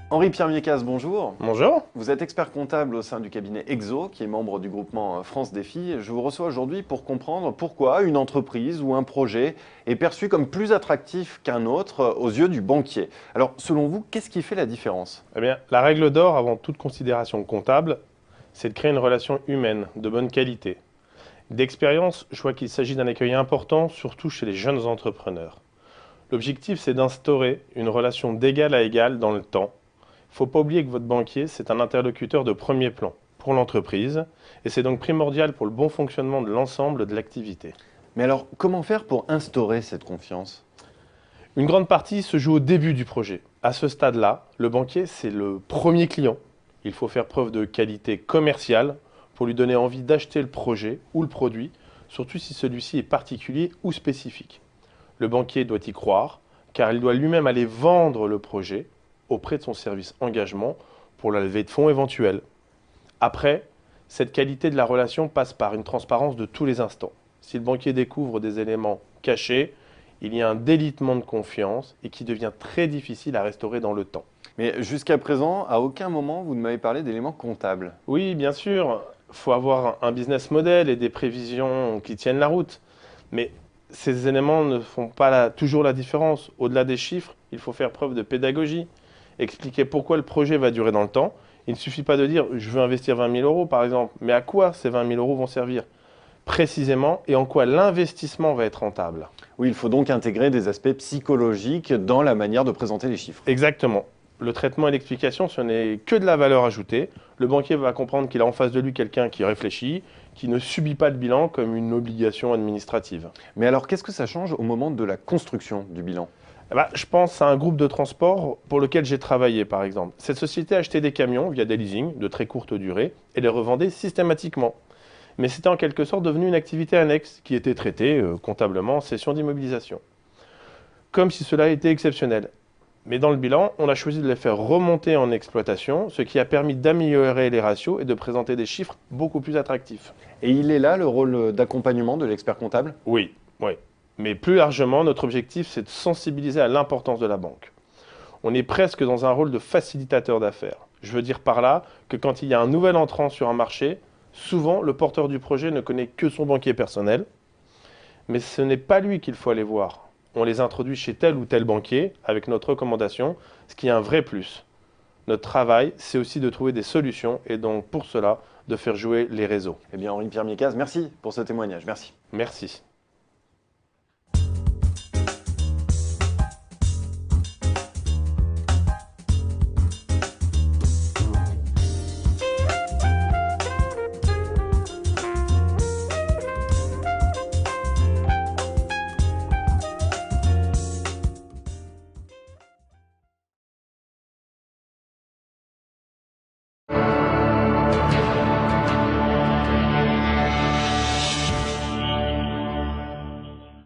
Henri-Pierre Miécas, bonjour. Bonjour. Vous êtes expert comptable au sein du cabinet EXO, qui est membre du groupement France Défi. Je vous reçois aujourd'hui pour comprendre pourquoi une entreprise ou un projet est perçu comme plus attractif qu'un autre aux yeux du banquier. Alors, selon vous, qu'est-ce qui fait la différence? Eh bien, la règle d'or avant toute considération comptable, c'est de créer une relation humaine de bonne qualité. D'expérience, je vois qu'il s'agit d'un accueil important, surtout chez les jeunes entrepreneurs. L'objectif, c'est d'instaurer une relation d'égal à égal dans le temps. Il ne faut pas oublier que votre banquier, c'est un interlocuteur de premier plan pour l'entreprise et c'est donc primordial pour le bon fonctionnement de l'ensemble de l'activité. Mais alors, comment faire pour instaurer cette confiance? Une grande partie se joue au début du projet. À ce stade-là, le banquier, c'est le premier client. Il faut faire preuve de qualité commerciale pour lui donner envie d'acheter le projet ou le produit, surtout si celui-ci est particulier ou spécifique. Le banquier doit y croire, car il doit lui-même aller vendre le projet auprès de son service engagement pour la levée de fonds éventuelle. Après, cette qualité de la relation passe par une transparence de tous les instants. Si le banquier découvre des éléments cachés, il y a un délitement de confiance et qui devient très difficile à restaurer dans le temps. Mais jusqu'à présent, à aucun moment, vous ne m'avez parlé d'éléments comptables. Oui, bien sûr, il faut avoir un business model et des prévisions qui tiennent la route. Mais ces éléments ne font pas toujours la différence. Au-delà des chiffres, il faut faire preuve de pédagogie, expliquer pourquoi le projet va durer dans le temps. Il ne suffit pas de dire « je veux investir 20 000 euros » par exemple, mais à quoi ces 20 000 euros vont servir précisément et en quoi l'investissement va être rentable. Oui, il faut donc intégrer des aspects psychologiques dans la manière de présenter les chiffres. Exactement. Le traitement et l'explication, ce n'est que de la valeur ajoutée. Le banquier va comprendre qu'il a en face de lui quelqu'un qui réfléchit, qui ne subit pas le bilan comme une obligation administrative. Mais alors, qu'est-ce que ça change au moment de la construction du bilan? Je pense à un groupe de transport pour lequel j'ai travaillé, par exemple. Cette société achetait des camions via des leasings de très courte durée et les revendait systématiquement. Mais c'était en quelque sorte devenu une activité annexe qui était traitée comptablement en cession d'immobilisation. Comme si cela était exceptionnel. Mais dans le bilan, on a choisi de les faire remonter en exploitation, ce qui a permis d'améliorer les ratios et de présenter des chiffres beaucoup plus attractifs. Et il est là le rôle d'accompagnement de l'expert comptable? Oui, oui. Mais plus largement, notre objectif, c'est de sensibiliser à l'importance de la banque. On est presque dans un rôle de facilitateur d'affaires. Je veux dire par là que quand il y a un nouvel entrant sur un marché, souvent le porteur du projet ne connaît que son banquier personnel, mais ce n'est pas lui qu'il faut aller voir. On les introduit chez tel ou tel banquier avec notre recommandation, ce qui est un vrai plus. Notre travail, c'est aussi de trouver des solutions et donc pour cela, de faire jouer les réseaux. Eh bien, Henri-Pierre Miécas, merci pour ce témoignage. Merci. Merci.